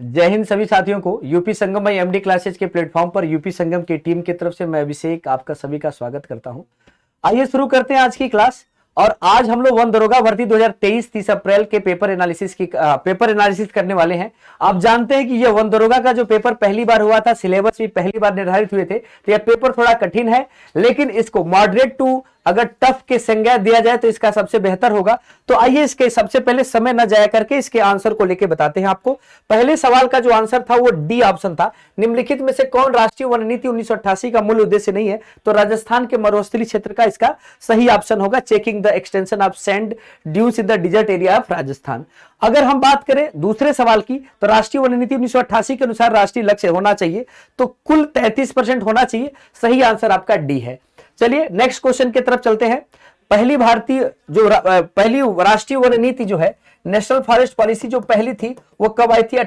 जय हिंद सभी साथियों को। UP Sangam by MD classes के प्लेटफॉर्म पर यूपी संगम की टीम की तरफ से मैं अभिषेक आपका सभी का स्वागत करता हूं। आइए शुरू करते हैं आज की क्लास। और आज हम लोग वन दरोगा भर्ती 2023 30 अप्रैल के पेपर एनालिसिस करने वाले हैं। आप जानते हैं कि यह वन दरोगा का जो पेपर पहली बार हुआ था, सिलेबस भी पहली बार निर्धारित हुए थे, तो यह पेपर थोड़ा कठिन है, लेकिन इसको मॉडरेट टू अगर टफ के संज्ञा दिया जाए तो इसका सबसे बेहतर होगा। तो आइए इसके सबसे पहले समय न जाया करके इसके आंसर को लेके बताते हैं आपको। पहले सवाल का जो आंसर था वो डी ऑप्शन था। निम्नलिखित में से कौन राष्ट्रीय वन नीति 1988 का मूल उद्देश्य नहीं है? तो राजस्थान के मरुस्थलीय क्षेत्र का इसका सही ऑप्शन होगा, checking the extension of sand dunes in the dessert area of Rajasthan. अगर हम बात करें दूसरे सवाल की, तो राष्ट्रीय वन नीति 1988 के अनुसार राष्ट्रीय लक्ष्य होना चाहिए तो कुल 33% होना चाहिए। सही आंसर आपका डी है। चलिए नेक्स्ट क्वेश्चन की तरफ चलते हैं। पहली राष्ट्रीय वन नीति जो है, नेशनल फॉरेस्ट पॉलिसी जो पहली थी वो कब आई थी?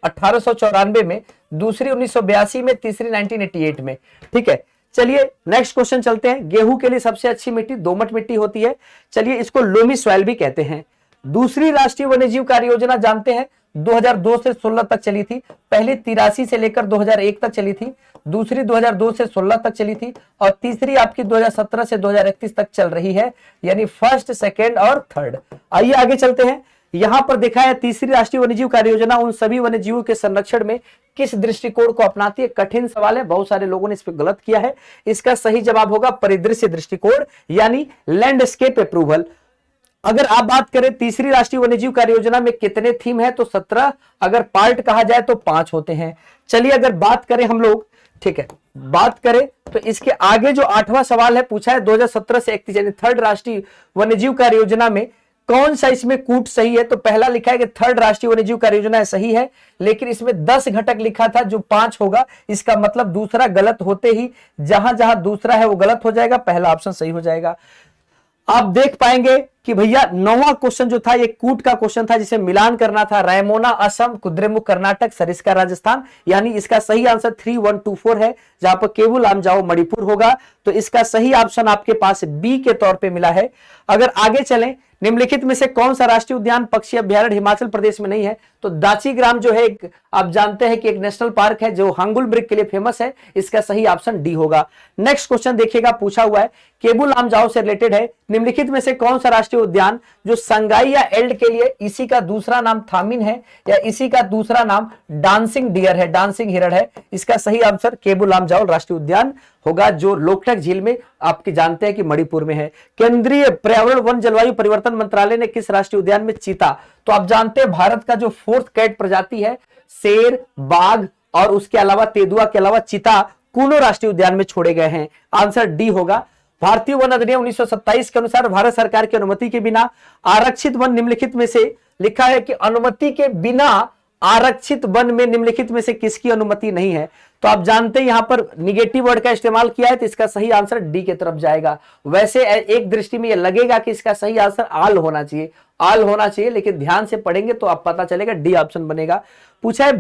1894 में, दूसरी 1982 में, तीसरी 1988 में। ठीक है, चलिए नेक्स्ट क्वेश्चन चलते हैं। गेहूं के लिए सबसे अच्छी मिट्टी दोमट मिट्टी होती है। चलिए इसको लोमी सॉइल भी कहते हैं। दूसरी राष्ट्रीय वन्यजीव कार्य योजना जानते हैं 2002 से 16 तक चली थी। पहली 83 से लेकर 2001 तक चली थी, दूसरी 2002 से 16 तक चली थी, और तीसरी आपकी 2017 से 2031 तक चल रही है, यानी फर्स्ट, सेकेंड और थर्ड। आइए आगे चलते हैं। यहां पर देखा है तीसरी राष्ट्रीय वन्यजीव कार्य योजना उन सभी वन्यजीवों के संरक्षण में किस दृष्टिकोण को अपनाती है? कठिन सवाल है, बहुत सारे लोगों ने इस पर गलत किया है। इसका सही जवाब होगा परिदृश्य दृष्टिकोण, यानी लैंडस्केप अप्रूवल। अगर आप बात करें तीसरी राष्ट्रीय वन्यजीव कार्य योजना में कितने थीम है? तो 17, अगर पार्ट कहा जाए तो 5 होते हैं। चलिए अगर बात करें हम लोग, ठीक है, बात करें तो इसके आगे जो 8वां सवाल है पूछा है 2017 से 31, यानी थर्ड राष्ट्रीय वन्यजीव कार्य योजना में कौन सा इसमें कूट सही है? तो पहला लिखा है कि थर्ड राष्ट्रीय वन्यजीव कार्य योजना सही है, लेकिन इसमें 10 घटक लिखा था जो 5 होगा। इसका मतलब दूसरा गलत होते ही जहां जहां दूसरा है वो गलत हो जाएगा, पहला ऑप्शन सही हो जाएगा। आप देख पाएंगे कि भैया 9वां क्वेश्चन जो था ये कूट का क्वेश्चन था, जिसे मिलान करना था। रायमोना असम, कुद्रेमुख कर्नाटक, सरिस्का राजस्थान, यानी इसका सही आंसर 3124 है, जहां पर केवल आमजाओ मणिपुर होगा। तो इसका सही ऑप्शन आपके पास बी के तौर पे मिला है। अगर आगे चलें, निम्नलिखित में से कौन सा राष्ट्रीय उद्यान पक्षी अभ्यारण्य हिमाचल प्रदेश में नहीं है? तो दाचीग्राम जो है एक, आप जानते हैं कि एक नेशनल पार्क है जो हांगुल मृग के लिए फेमस है। इसका सही ऑप्शन डी होगा। नेक्स्ट क्वेश्चन देखिएगा, पूछा हुआ है केबुल लामजाओ से रिलेटेड है। निम्नलिखित में से कौन सा राष्ट्रीय उद्यान जो संगाई या एल्ड के लिए इसी का दूसरा नाम थामिन है, या इसी का दूसरा नाम डांसिंग डियर है, डांसिंग हिरण है? इसका सही आंसर केबुल लामजाओ राष्ट्रीय उद्यान होगा, जो लोकटक झील में आपके जानते हैं कि मणिपुर में है। केंद्रीय पर्यावरण वन जलवायु परिवर्तन मंत्रालय ने किस राष्ट्रीय उद्यान में चीता, तो आप जानते हैं भारत का जो 4th कैट प्रजाति है, शेर, बाघ और उसके अलावा तेंदुआ के अलावा चीता कूनो राष्ट्रीय उद्यान में छोड़े गए हैं। आंसर डी होगा। भारतीय वन अधिनियम 1927 के अनुसार भारत सरकार की अनुमति के बिना आरक्षित वन निम्नलिखित में से, लिखा है कि अनुमति के बिना आरक्षित वन में निम्नलिखित में से किसकी अनुमति नहीं है? तो आप जानते हैं यहां पर निगेटिव वर्ड का इस्तेमाल किया है, तो इसका सही आंसर डी की तरफ जाएगा। वैसे एक दृष्टि में यह लगेगा कि इसका सही आंसर आल होना चाहिए, लेकिन ध्यान से पढ़ेंगे तो आप पता चलेगा डी ऑप्शन बनेगा। पूछा है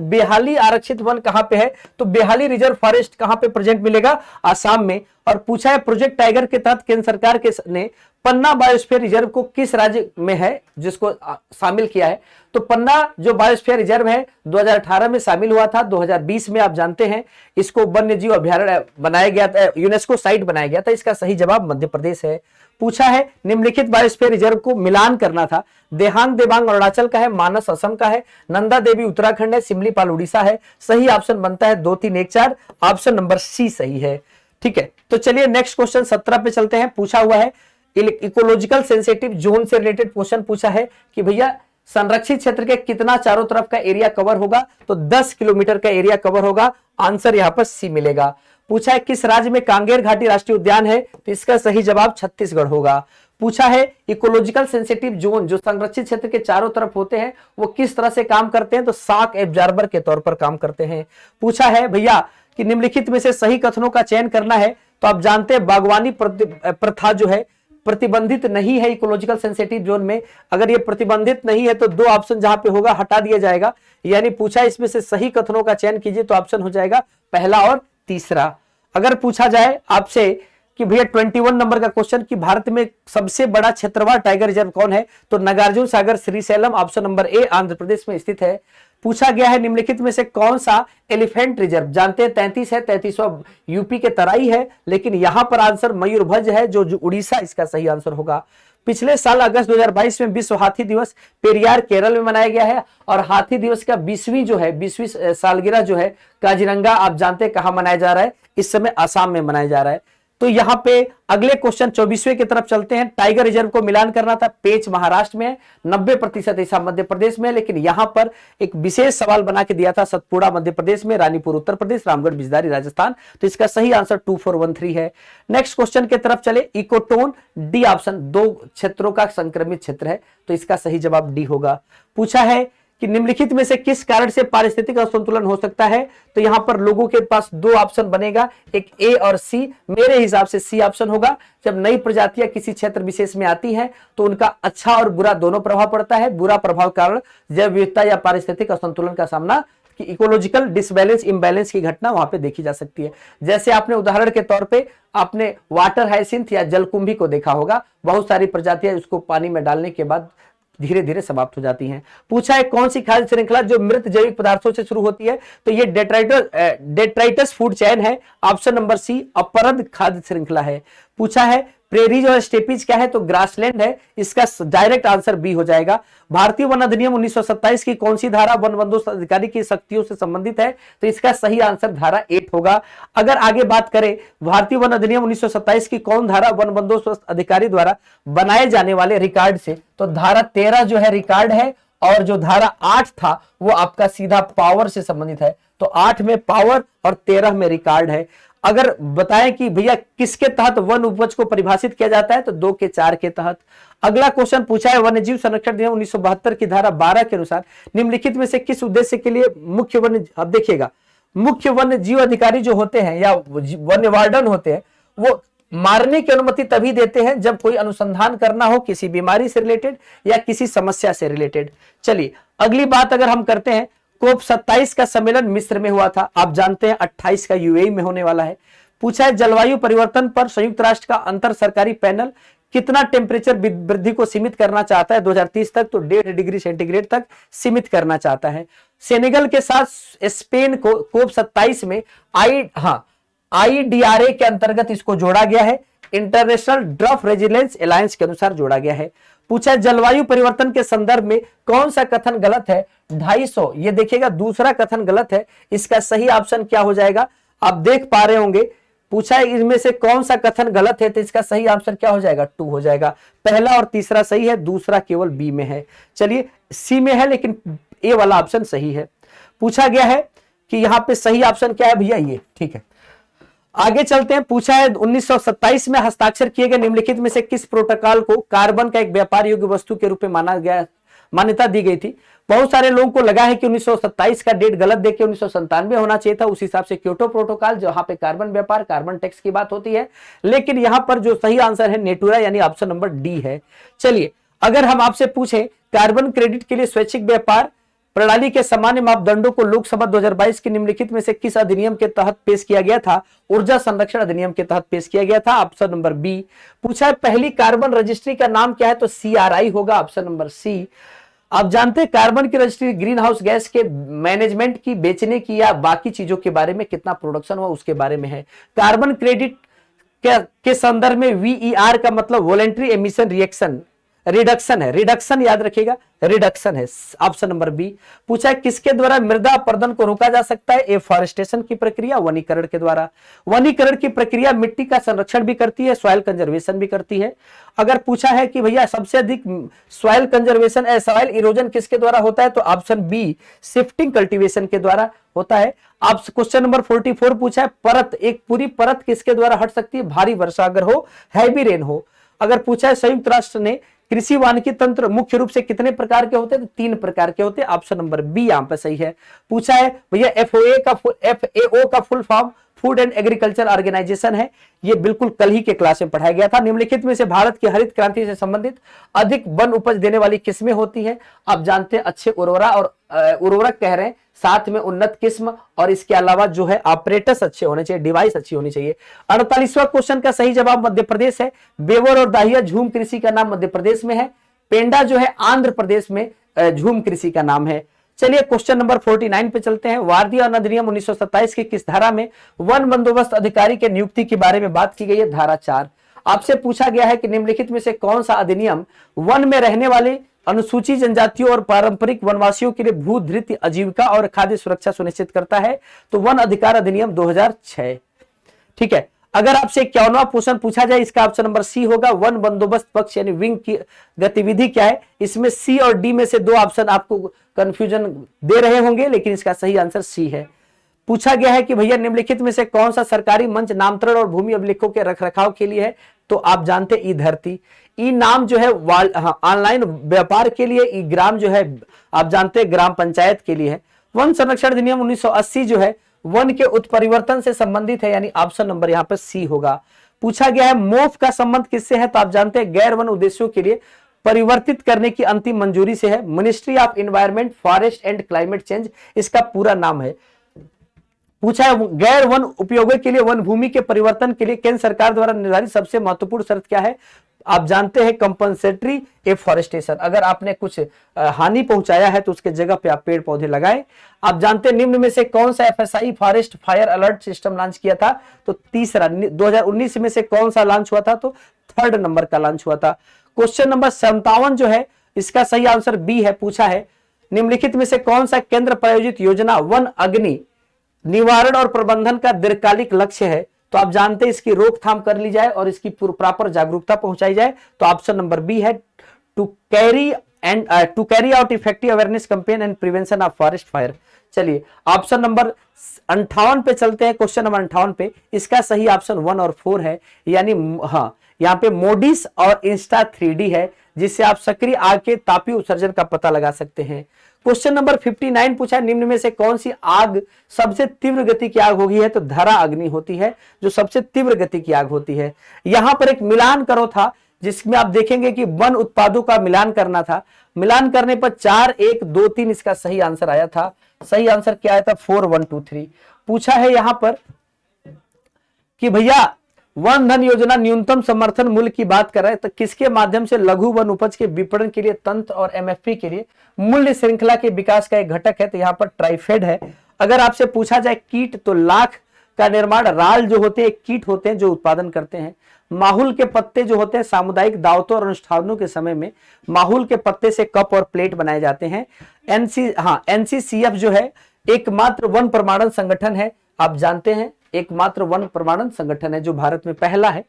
बेहाली आरक्षित वन कहां पे है? तो बेहाली रिजर्व फॉरेस्ट कहां पे प्रेजेंट मिलेगा? आसाम में। और पूछा है प्रोजेक्ट टाइगर के तहत केंद्र सरकार ने पन्ना बायोस्फीयर रिजर्व को किस राज्य में है जिसको शामिल किया है? तो पन्ना जो बायोस्फीयर रिजर्व है 2018 में शामिल हुआ था, 2020 में आप जानते हैं इसको वन्यजीव अभ्यारण्य बनाया गया था, यूनेस्को साइट बनाया गया था। इसका सही जवाब मध्य प्रदेश है। पूछा है निम्नलिखित बायोस्फीयर रिजर्व को मिलान करना था। देहांग देबांग अरुणाचल का है, मानस असम का है, नंदा देवी उत्तराखंड है, सिमलीपाल उड़ीसा है। सही ऑप्शन बनता है 2, 3, 1, 4। ऑप्शन नंबर सी सही है। ठीक है, तो चलिए नेक्स्ट क्वेश्चन 17 पे चलते हैं। पूछा हुआ है इकोलॉजिकल सेंसिटिव जोन से रिलेटेड क्वेश्चन पूछा है कि भैया संरक्षित क्षेत्र के कितना चारों तरफ का एरिया कवर होगा? तो 10 किलोमीटर का एरिया कवर होगा। आंसर यहां पर सी मिलेगा। पूछा है किस राज्य में कांगेर घाटी राष्ट्रीय उद्यान है? तो इसका सही जवाब छत्तीसगढ़ होगा। पूछा है इकोलॉजिकल सेंसिटिव जोन जो संरक्षित क्षेत्र के चारों तरफ होते हैं वो किस तरह से काम करते हैं? तो शॉक एब्जॉर्बर के तौर पर काम करते हैं। पूछा है भैया कि निम्नलिखित में से सही कथनों का चयन करना है। तो आप जानते हैं बागवानी प्रथा जो है प्रतिबंधित नहीं है इकोलॉजिकल सेंसिटिव जोन में। अगर ये प्रतिबंधित नहीं है तो 2 ऑप्शन जहां पे होगा हटा दिया जाएगा, यानी पूछा इसमें से सही कथनों का चयन कीजिए, तो ऑप्शन हो जाएगा पहला और तीसरा। अगर पूछा जाए आपसे कि भैया 21 नंबर का क्वेश्चन कि भारत में सबसे बड़ा क्षेत्रवार टाइगर रिजर्व कौन है, तो Nagarjuna Sagar Srisailam option number A Andhra Pradesh में स्थित है। पूछा गया है निम्नलिखित में से कौन सा एलिफेंट रिजर्व, जानते हैं 33 है, 33वां यूपी के तराई है, लेकिन यहां पर आंसर मयूरभंज है जो उड़ीसा इसका सही आंसर होगा। पिछले साल अगस्त 2022 में विश्व हाथी दिवस पेरियार केरल में मनाया गया है, और हाथी दिवस का 20वीं सालगिरह जो है काजीरंगा, आप जानते हैं कहां मनाया जा रहा है, इस समय आसाम में मनाया जा रहा है। तो यहां पे अगले क्वेश्चन 24वें की तरफ चलते हैं। टाइगर रिजर्व को मिलान करना था, पेच महाराष्ट्र में है, 90% ऐसा मध्य प्रदेश में, लेकिन यहां पर एक विशेष सवाल बना के दिया था, सतपुड़ा मध्य प्रदेश में, रानीपुर उत्तर प्रदेश, रामगढ़ बिजदारी राजस्थान, तो इसका सही आंसर 2413 है। नेक्स्ट क्वेश्चन की तरफ चले, इकोटोन डी ऑप्शन 2 क्षेत्रों का संक्रमित क्षेत्र है, तो इसका सही जवाब डी होगा। पूछा है कि निम्नलिखित में से किस कारण से पारिस्थितिक असंतुलन हो सकता है, तो यहां पर लोगों के पास 2 ऑप्शन बनेगा, एक ए और सी, मेरे हिसाब से सी ऑप्शन होगा। जब नई प्रजातियां किसी क्षेत्र विशेष में आती हैं तो उनका अच्छा और बुरा दोनों प्रभाव पड़ता है। बुरा प्रभाव कारण जैव विविधता या पारिस्थितिक असंतुलन का सामना, कि इकोलॉजिकल डिसबैलेंस इंबैलेंस की घटना वहां पे देखी जा सकती है। जैसे आपने उदाहरण के तौर पे आपने वाटर हाइसिंथ या जलकुंभी को देखा होगा, बहुत सारी प्रजातियां उसको पानी में डालने के बाद धीरे धीरे समाप्त हो जाती हैं। पूछा है कौन सी खाद्य श्रृंखला जो मृत जैविक पदार्थों से शुरू होती है, तो ये डेट्राइटस फूड चेन है, ऑप्शन नंबर सी अपरद खाद्य श्रृंखला है। पूछा है प्रेरीज और स्टेपीज क्या है, तो ग्रासलैंड है, इसका डायरेक्ट आंसर बी हो जाएगा। भारतीय वन अधिनियम 1927 की कौन सी धारा वन बंदोबस्त अधिकारी की शक्तियों से संबंधित है, तो इसका सही आंसर धारा 8 होगा। अगर आगे बात करें भारतीय वन अधिनियम 1927 की कौन धारा वन बंदोबस्त अधिकारी द्वारा बनाए जाने वाले रिकॉर्ड से, तो धारा 13 जो है रिकॉर्ड है, और जो धारा 8 था वो आपका सीधा पावर से संबंधित है, तो 8 में पावर और 13 में रिकॉर्ड है। अगर बताएं कि भैया किसके तहत वन उपज को परिभाषित किया जाता है, तो 2 के 4 के तहत। अगला क्वेश्चन पूछा है वन्यजीव संरक्षण अधिनियम 1972 की धारा 12 के अनुसार निम्नलिखित में से किस उद्देश्य के लिए मुख्य वन्य, अब देखिएगा मुख्य वन्य जीव अधिकारी जो होते हैं या वन्य वार्डन होते हैं, वो मारने की अनुमति तभी देते हैं जब कोई अनुसंधान करना हो किसी बीमारी से रिलेटेड या किसी समस्या से रिलेटेड। चलिए अगली बात अगर हम करते हैं, कोप 27 का सम्मेलन मिस्र में हुआ था, आप जानते हैं 28 का यूएई में होने वाला है। पूछा है जलवायु परिवर्तन पर संयुक्त राष्ट्र का अंतर सरकारी पैनल कितना टेम्परेचर वृद्धि को सीमित करना चाहता है 2030 तक, तो 1.5 डिग्री सेंटीग्रेड तक सीमित करना चाहता है। सेनेगल के साथ स्पेन को कोप 27 में IDRA के अंतर्गत इसको जोड़ा गया है, इंटरनेशनल ड्राफ्ट रेजिलेंस अलायंस के अनुसार जोड़ा गया है। पूछा जलवायु परिवर्तन के संदर्भ में कौन सा कथन गलत है, 250, ये देखिएगा दूसरा कथन गलत है, इसका सही ऑप्शन क्या हो जाएगा, आप देख पा रहे होंगे। पूछा है इनमें से कौन सा कथन गलत है, तो इसका सही आंसर क्या हो जाएगा, 2 हो जाएगा। पहला और तीसरा सही है, दूसरा केवल बी में है। चलिए सी में है लेकिन ए वाला ऑप्शन सही है। पूछा गया है कि यहाँ पे सही ऑप्शन क्या है भैया, ये ठीक है। आगे चलते हैं। पूछा है 1927 में हस्ताक्षर किए गए निम्नलिखित में से किस प्रोटोकॉल को कार्बन का एक व्यापार योग्य वस्तु के रूप में मान्यता दी गई थी। बहुत सारे लोगों को लगा है कि 1927 का डेट गलत देके 1997 होना चाहिए था, उस हिसाब से क्योटो प्रोटोकॉल जहां पे कार्बन व्यापार कार्बन टैक्स की बात होती है, लेकिन यहां पर जो सही आंसर है नेटुरा यानी ऑप्शन नंबर डी है। चलिए अगर हम आपसे पूछें कार्बन क्रेडिट के लिए स्वैच्छिक व्यापार प्रणाली के सामान्य मापदंडों को लोकसभा 2022 के निम्नलिखित में से किस अधिनियम के तहत पेश किया गया था, ऊर्जा संरक्षण अधिनियम के तहत पेश किया गया था, ऑप्शन नंबर बी। पूछा है पहली कार्बन रजिस्ट्री का नाम क्या है, तो CRI होगा, ऑप्शन नंबर सी। आप जानते हैं कार्बन की रजिस्ट्री ग्रीन हाउस गैस के मैनेजमेंट की, बेचने की या बाकी चीजों के बारे में, कितना प्रोडक्शन हुआ उसके बारे में है। कार्बन क्रेडिट के संदर्भ में VER का मतलब वॉलेंट्री एमिशन रिडक्शन है, रिडक्शन याद रखिएगा, रिडक्शन है, ऑप्शन नंबर बी। पूछा है किसके द्वारा मृदा अपरदन को रोका जा सकता है, एफॉरेस्टेशन की प्रक्रिया, वनीकरण के द्वारा। वनीकरण की प्रक्रिया मिट्टी का संरक्षण भी करती है, सॉइल कंजर्वेशन भी करती है। अगर पूछा है कि भैया सबसे अधिक सॉइल कंजर्वेशन सॉइल इरोजन किसके द्वारा होता है, तो ऑप्शन बी शिफ्टिंग कल्टीवेशन के द्वारा होता है। आप क्वेश्चन नंबर 44 पूछा है परत, एक पूरी परत किसके द्वारा हट सकती है, भारी वर्षा अगर हो, हैवी रेन हो। अगर पूछा है संयुक्त राष्ट्र ने कृषि वानिकी तंत्र मुख्य रूप से कितने प्रकार के होते हैं, तो 3 प्रकार के होते हैं, ऑप्शन नंबर बी यहां पर सही है। पूछा है भैया FAO का full form food and agriculture organisation है, ये बिल्कुल कल ही के क्लास में पढ़ाया गया था। निम्नलिखित में से भारत की हरित क्रांति से संबंधित अधिक वन उपज देने वाली किस्में होती हैं, आप जानते हैं अच्छे उर्वरा और उर्वरक कह रहे हैं, साथ में उन्नत किस्म और इसके अलावा जो है ऑपरेटर्स अच्छे होने चाहिए, डिवाइस अच्छी होनी चाहिए। 48वां क्वेश्चन का सही जवाब मध्य प्रदेश है। बेवर और दाहिया झूम कृषि का नाम मध्य प्रदेश में है। पेंडा जो है आंध्र प्रदेश में झूम कृषि का नाम है। चलिए क्वेश्चन नंबर 49 पे चलते हैं। वारदी और अधिनियम 1927 की किस धारा में वन बंदोबस्त अधिकारी के नियुक्ति के बारे में बात की गई है? धारा 4। आपसे पूछा गया है कि निम्नलिखित में से कौन सा अधिनियम वन में रहने वाले अनुसूचित जनजातियों और पारंपरिक वनवासियों के लिए भू धृत आजीविका और खाद्य सुरक्षा सुनिश्चित करता है? तो वन अधिकार अधिनियम 2006। ठीक है, अगर आपसे 51वां क्वेश्चन पूछा जाए, इसका ऑप्शन नंबर सी होगा। वन बंदोबस्त पक्ष यानी विंग की गतिविधि क्या है? इसमें सी और डी में से दो ऑप्शन आपको कंफ्यूजन दे रहे होंगे, लेकिन इसका सही आंसर सी है। पूछा गया है कि भैया निम्नलिखित में से कौन सा सरकारी मंच नामकरण और भूमि अभिलेखों के रखरखाव के लिए है? तो आप जानते ई धरती। ई नाम जो है ऑनलाइन व्यापार के लिए, ई ग्राम जो है आप जानते हैं ग्राम पंचायत के लिए है। वन संरक्षण अधिनियम 1980 जो है वन के उत्परिवर्तन से संबंधित है, यानी ऑप्शन नंबर यहां पर सी होगा। पूछा गया है मोफ का संबंध किससे है? तो आप जानते हैं गैर वन उद्देश्यों के लिए परिवर्तित करने की अंतिम मंजूरी से है। Ministry of environment, forest and climate change इसका पूरा नाम है। पूछा है गैर वन उपयोगों के लिए वन भूमि के परिवर्तन के लिए केंद्र सरकार द्वारा निर्धारित सबसे महत्वपूर्ण शर्त क्या है? आप जानते हैं कंपनसेटरी एफॉरेस्टेशन। अगर आपने कुछ हानि पहुंचाया है तो उसके जगह पे आप पेड़ पौधे लगाएं। आप जानते हैं निम्न में से कौन सा FSI forest fire alert system launch किया था? तो तीसरा। 2019 में से कौन सा लॉन्च हुआ था? तो 3rd नंबर का लॉन्च हुआ था। क्वेश्चन नंबर 57 जो है इसका सही आंसर बी है। पूछा है निम्नलिखित में से कौन सा केंद्र प्रायोजित योजना वन अग्नि निवारण और प्रबंधन का दीर्घकालिक लक्ष्य है? तो आप जानते हैं इसकी रोकथाम कर ली जाए और इसकी प्रॉपर जागरूकता पहुंचाई जाए। तो ऑप्शन नंबर बी है to carry out effective awareness campaign and prevention of forest fire. चलिए ऑप्शन नंबर 58 पे चलते हैं। क्वेश्चन नंबर 58 पे इसका सही ऑप्शन 1 और 4 है, यानी हाँ यहाँ पे मोडिस और इंस्टा 3D है, जिससे आप सक्रिय आग के तापीय उत्सर्जन का पता लगा सकते हैं। क्वेश्चन नंबर 59 पूछा है निम्न में से कौन सी आग सबसे तीव्र गति की आग होगी है? तो धरा अग्नि होती है जो सबसे तीव्र गति की आग होती है। यहां पर एक मिलान करो था जिसमें आप देखेंगे कि वन उत्पादों का मिलान करना था। मिलान करने पर 4 1 2 3 इसका सही आंसर आया था। सही आंसर क्या आया था? 4 1 2 3। पूछा है यहां पर कि भैया वन धन योजना न्यूनतम समर्थन मूल्य की बात कर रहे हैं, तो किसके माध्यम से लघु वन उपज के विपणन के लिए तंत्र और एमएफपी के लिए मूल्य श्रृंखला के विकास का एक घटक है? तो यहाँ पर ट्राइफेड है। अगर आपसे पूछा जाए कीट, तो लाख का निर्माण राल जो होते हैं कीट होते हैं जो उत्पादन करते हैं। माहुल के पत्ते जो होते हैं सामुदायिक दावतों और अनुष्ठानों के समय में माहुल के पत्ते से कप और प्लेट बनाए जाते हैं। एनसीसीएफ जो है एकमात्र वन प्रमाणन संगठन है, आप जानते हैं एकमात्र वन प्रमाणन संगठन है जो भारत में पहला है।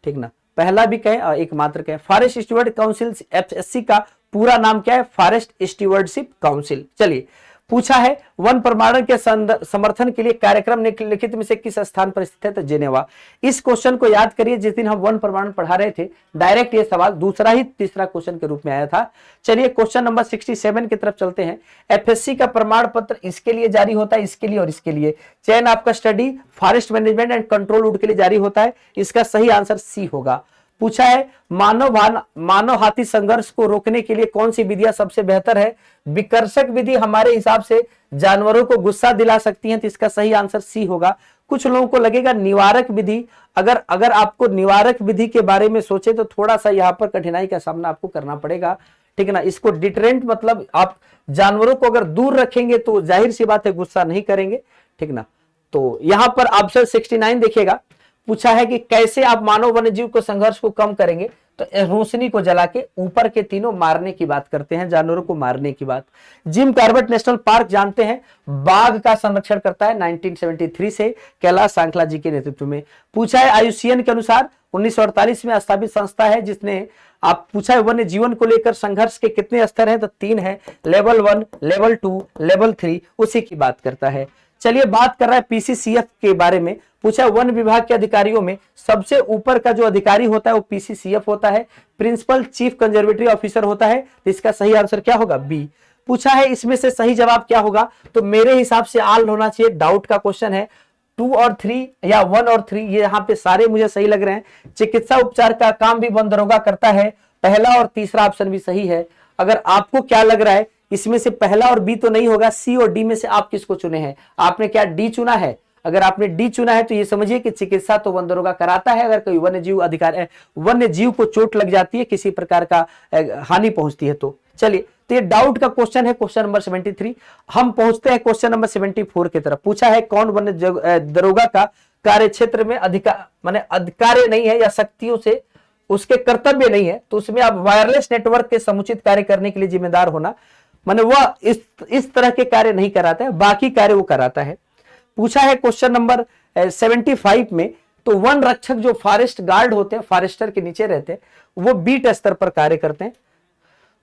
ठीक ना, पहला भी कहें और एकमात्र कहें। फॉरेस्ट स्टीवर्ड काउंसिल एफएससी का पूरा नाम क्या है? Forest stewardship council. चलिए पूछा है वन प्रमाणन के समर्थन के लिए कार्यक्रम निम्नलिखित में से किस स्थान पर स्थित है? तो जेनेवा। इस क्वेश्चन को याद करिए, जिस दिन हम वन प्रमाणन पढ़ा रहे थे डायरेक्ट ये सवाल दूसरा ही तीसरा क्वेश्चन के रूप में आया था। चलिए क्वेश्चन नंबर 67 की तरफ चलते हैं। एफएससी का प्रमाण पत्र इसके लिए जारी होता है, इसके लिए और इसके लिए। चयन आपका study forest management and control route के लिए जारी होता है। इसका सही आंसर सी होगा। पूछा है मानव हाथी संघर्ष को रोकने के लिए कौन सी विधियां सबसे बेहतर है? विकर्षक विधि हमारे हिसाब से जानवरों को गुस्सा दिला सकती हैं, तो इसका सही आंसर सी होगा। कुछ लोगों को लगेगा निवारक विधि। अगर आपको निवारक विधि के बारे में सोचे तो थोड़ा सा यहाँ पर कठिनाई का सामना आपको करना पड़ेगा। ठीक है ना, इसको डिटरेंट मतलब आप जानवरों को अगर दूर रखेंगे तो जाहिर सी बात है गुस्सा नहीं करेंगे। ठीक ना, तो यहां पर ऑप्शन 69 देखिएगा। पूछा है कि कैसे आप मानव वन्यजीव को संघर्ष को कम करेंगे? तो रोशनी को जला के ऊपर के तीनों मारने की बात करते हैं, जानवरों को मारने की बात। जिम कॉर्बेट नेशनल पार्क जानते हैं बाघ का संरक्षण करता है 1973 से कैलाश सांखला जी के नेतृत्व में। पूछा है आईयूसीएन के अनुसार 1948 में स्थापित संस्था है जिसने आप पूछा है वन्य जीवन को लेकर संघर्ष के कितने स्तर हैं? तो 3 है, लेवल 1, लेवल 2, लेवल 3, उसी की बात करता है। चलिए बात कर रहा है पीसीसीएफ के बारे में। पूछा वन विभाग के अधिकारियों में सबसे ऊपर का जो अधिकारी होता है वो पीसीसीएफ होता है, प्रिंसिपल चीफ कंजर्वेटरी ऑफिसर होता है। तो इसका सही आंसर क्या होगा? बी। पूछा है इसमें से सही जवाब क्या होगा? तो मेरे हिसाब से आल होना चाहिए, डाउट का क्वेश्चन है। 2 और 3 या 1 और 3 ये यहाँ पे सारे मुझे सही लग रहे हैं। चिकित्सा उपचार का काम भी वन दरोगा करता है, पहला और तीसरा ऑप्शन भी सही है। अगर आपको क्या लग रहा है इसमें से पहला और बी तो नहीं होगा, सी और डी में से आप किसको चुने हैं? आपने क्या डी चुना है? अगर आपने डी चुना है तो ये समझिए कि चिकित्सा तो वन दरोगा कराता है। अगर कोई वन्य जीव को चोट लग जाती है, किसी प्रकार का हानि पहुंचती है तो। चलिए, तो ये डाउट का क्वेश्चन है, क्वेश्चन नंबर 73। हम पहुंचते हैं क्वेश्चन नंबर 74 की तरफ। पूछा है कौन वन्य दरोगा का कार्य क्षेत्र में अधिकार माने अधिकार नहीं है या शक्तियों से उसके कर्तव्य नहीं है, तो उसमें आप वायरलेस नेटवर्क के समुचित कार्य करने के लिए जिम्मेदार होना, माने वह इस तरह के कार्य नहीं कराता है, बाकी कार्य वो कराता है। पूछा है क्वेश्चन नंबर 75 में, तो वन रक्षक जो फॉरेस्ट गार्ड होते हैं, फॉरेस्टर के नीचे रहते हैं, वो बीट स्तर पर कार्य करते हैं।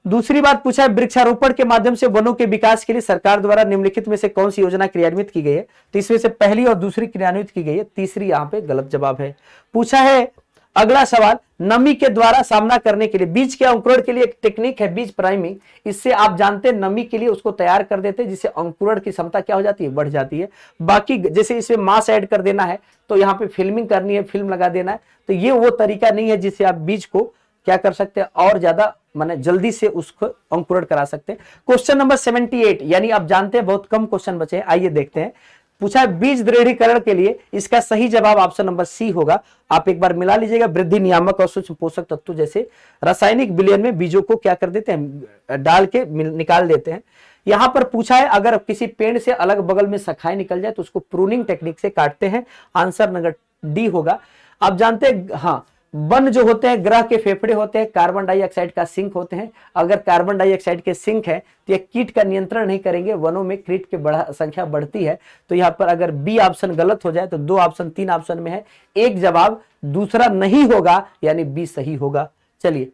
दूसरी बात पूछा है वृक्षारोपण के माध्यम से वनों के विकास के लिए सरकार द्वारा निम्नलिखित में से कौन सी योजना क्रियान्वित की गई है? तो इसमें से पहली और दूसरी क्रियान्वित की गई है, तीसरी यहाँ पे गलत जवाब है। पूछा है अगला सवाल, नमी के द्वारा सामना करने के लिए बीज के अंकुरण के लिए एक टेक्निक है बीज प्राइमिंग। इससे आप जानते हैं नमी के लिए उसको तैयार कर देते हैं, जिससे अंकुरण की क्षमता क्या हो जाती है? बढ़ जाती है। बाकी जैसे इसमें मास ऐड कर देना है तो यहाँ पे फिल्मिंग करनी है, फिल्म लगा देना है, तो ये वो तरीका नहीं है जिससे आप बीज को क्या कर सकते हैं और ज्यादा माने जल्दी से उसको अंकुरण करा सकते हैं। क्वेश्चन नंबर 78, यानी आप जानते हैं बहुत कम क्वेश्चन बचे हैं, आइए देखते हैं। पूछा है बीज दृढ़ीकरण के लिए, इसका सही जवाब ऑप्शन नंबर सी होगा। आप एक बार मिला लीजिएगा, वृद्धि नियामक और सूक्ष्म पोषक तत्व जैसे रासायनिक विलयन में बीजों को क्या कर देते हैं? डाल के निकाल देते हैं। यहां पर पूछा है अगर किसी पेड़ से अलग बगल में शाखाएं निकल जाए तो उसको प्रूनिंग टेक्निक से काटते हैं। आंसर नंबर डी होगा। आप जानते हैं हाँ, वन जो होते हैं ग्रह के फेफड़े होते हैं, कार्बन डाइऑक्साइड का सिंक होते हैं। अगर कार्बन डाइऑक्साइड के सिंक है तो ये कीट का नियंत्रण नहीं करेंगे, वनों में कीट की संख्या बढ़ती है। तो यहाँ पर अगर बी ऑप्शन गलत हो जाए तो 2 ऑप्शन 3 ऑप्शन में है, एक जवाब दूसरा नहीं होगा, यानी बी सही होगा। चलिए,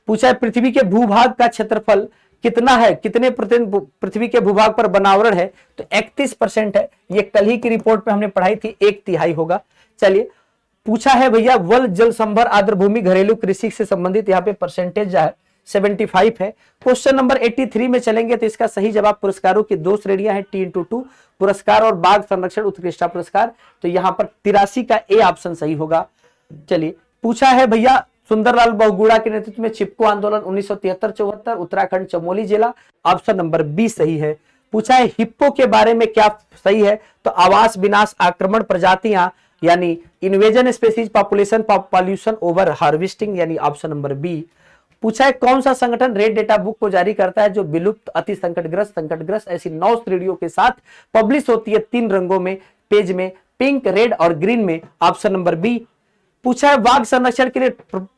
पूछा है पृथ्वी के भूभाग का क्षेत्रफल कितना है, कितने प्रतिशत पृथ्वी के भूभाग पर बनावरण है? तो 31% है। ये कल ही की रिपोर्ट में हमने पढ़ाई थी, 1/3 होगा। चलिए, पूछा है भैया वन जल संभर आर्द्र भूमि घरेलू कृषि से संबंधित, यहाँ पे परसेंटेज है 75 है। क्वेश्चन नंबर 83 में चलेंगे तो इसका सही जवाब पुरस्कारों की 2 श्रेणियां हैं, T/2 पुरस्कार और बाघ संरक्षण उत्कृष्टता पुरस्कार। तो यहाँ पर 83 का ए ऑप्शन सही होगा। चलिए, पूछा है भैया सुंदरलाल बहुगुणा के नेतृत्व में चिपको आंदोलन 1973-74 उत्तराखंड चमोली जिला, ऑप्शन नंबर बी सही है। पूछा है हिप्पो के बारे में क्या सही है? तो आवास विनाश, आक्रमण, प्रजातियां यानी invasion species, population pollution, over harvesting, यानी ऑप्शन नंबर बी। पूछा है कौन सा संगठन रेड डेटा बुक को जारी करता है जो विलुप्त, अति संकटग्रस्त ऐसी 9 श्रेणियों के साथ पब्लिश होती है 3 रंगों में, पेज में, पिंक, रेड और ग्रीन में, ऑप्शन नंबर बी। पूछा है बाघ संरक्षण के लिए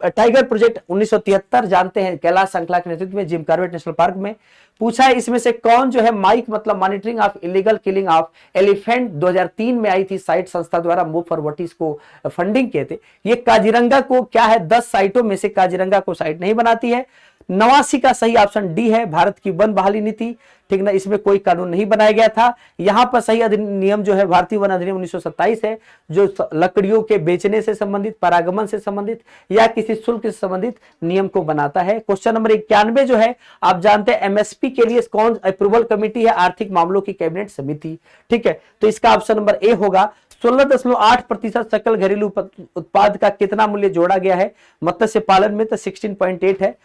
टाइगर प्रोजेक्ट 1973 जानते हैं कैलाश श्रृंखला के नेतृत्व में जिम कॉर्बेट नेशनल पार्क में। पूछा है इसमें से कौन जो है माइक मतलब monitoring of illegal killing of elephant 2003 में आई थी साइट संस्था द्वारा मूव फॉर वर्टिस को फंडिंग किए थे। ये काजीरंगा को क्या है 10 साइटों में से काजीरंगा को साइट नहीं बनाती है। 89 का सही ऑप्शन डी है, भारत की वन बहाली नीति, ठीक ना, इसमें कोई कानून नहीं बनाया गया था। यहां पर सही अधिनियम जो है भारतीय वन अधिनियम 1927 है, जो लकड़ियों के बेचने से संबंधित, परागमन से संबंधित या किसी शुल्क से संबंधित नियम को बनाता है। क्वेश्चन नंबर 91 जो है आप जानते हैं एमएसपी के लिए कौन अप्रूवल कमेटी है? आर्थिक मामलों की कैबिनेट समिति, ठीक है। तो इसका ऑप्शन नंबर ए होगा। 16.8% सकल घरेलू उत्पाद का कितना मूल्य जोड़ा गया है मत्स्य पालन में? तो 16.8 है।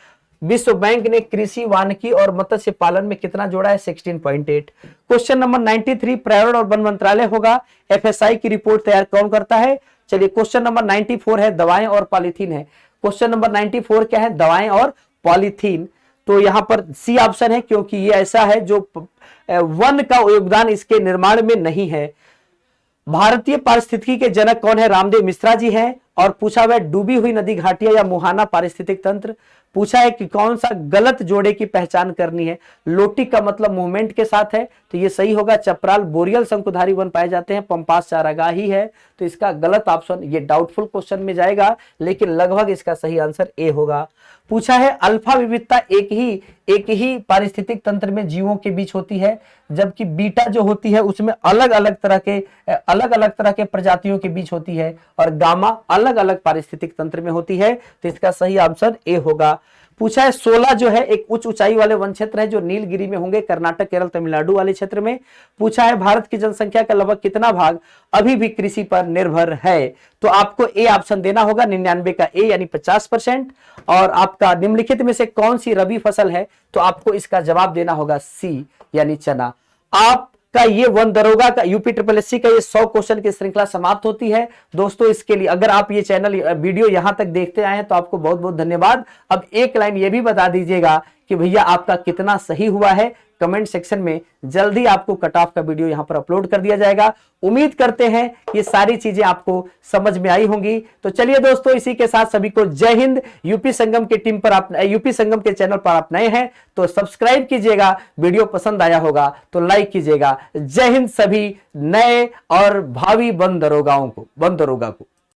विश्व बैंक ने कृषि, वानिकी और मत्स्य पालन में कितना जोड़ा है? 16.8। क्वेश्चन नंबर 93 पर्यावरण और वन मंत्रालय होगा। एफएसआई की रिपोर्ट तैयार कौन करता है? चलिए, क्वेश्चन नंबर 94 है दवाएं और पॉलीथीन है। क्वेश्चन नंबर 94 क्या है? दवाएं और पॉलीथीन। तो यहां पर सी ऑप्शन है, क्योंकि ये ऐसा है जो वन का योगदान इसके निर्माण में नहीं है। भारतीय पारिस्थितिकी के जनक कौन है? रामदेव मिश्रा जी हैं। और पूछा हुआ डूबी हुई नदी घाटियां या मुहाना पारिस्थितिक तंत्र। पूछा है कि कौन सा गलत जोड़े की पहचान करनी है? लोटी का मतलब मूवमेंट के साथ है, तो ये सही होगा। चपराल बोरियल शंकुधारी वन पाए जाते हैं, पंपास चारागाही है, तो इसका गलत ऑप्शन ये डाउटफुल क्वेश्चन में जाएगा, लेकिन लगभग इसका सही आंसर ए होगा। पूछा है अल्फा विविधता एक ही पारिस्थितिक तंत्र में जीवों के बीच होती है, जबकि बीटा जो होती है उसमें अलग अलग तरह के प्रजातियों के बीच होती है, और गामा अलग अलग पारिस्थितिक तंत्र में होती है। तो इसका सही आंसर ए होगा। पूछा है 16 जो है एक उच्च ऊंचाई वाले वन क्षेत्र है जो नीलगिरी में होंगे, कर्नाटक केरल तमिलनाडु वाले क्षेत्र में। पूछा है भारत की जनसंख्या का लगभग कितना भाग अभी भी कृषि पर निर्भर है, तो आपको ए ऑप्शन देना होगा 99 का ए यानी 50%। और आपका निम्नलिखित में से कौन सी रबी फसल है, तो आपको इसका जवाब देना होगा सी यानी चना। आपका ये वन दरोगा का यूपी ट्रिपल एससी का ये 100 क्वेश्चन की श्रृंखला समाप्त होती है दोस्तों। इसके लिए अगर आप ये चैनल वीडियो यहां तक देखते आए हैं तो आपको बहुत बहुत धन्यवाद। अब एक लाइन ये भी बता दीजिएगा कि भैया आपका कितना सही हुआ है, कमेंट सेक्शन में जल्दी आपको कट ऑफ का वीडियो यहां पर अपलोड कर दिया जाएगा। उम्मीद करते हैं ये सारी चीजें आपको समझ में आई होंगी। तो चलिए दोस्तों, इसी के साथ सभी को जय हिंद। यूपी संगम के टीम पर आप यूपी संगम के चैनल पर आप नए हैं तो सब्सक्राइब कीजिएगा, वीडियो पसंद आया होगा तो लाइक कीजिएगा। जय हिंद सभी नए और भावी वन दरोगा को।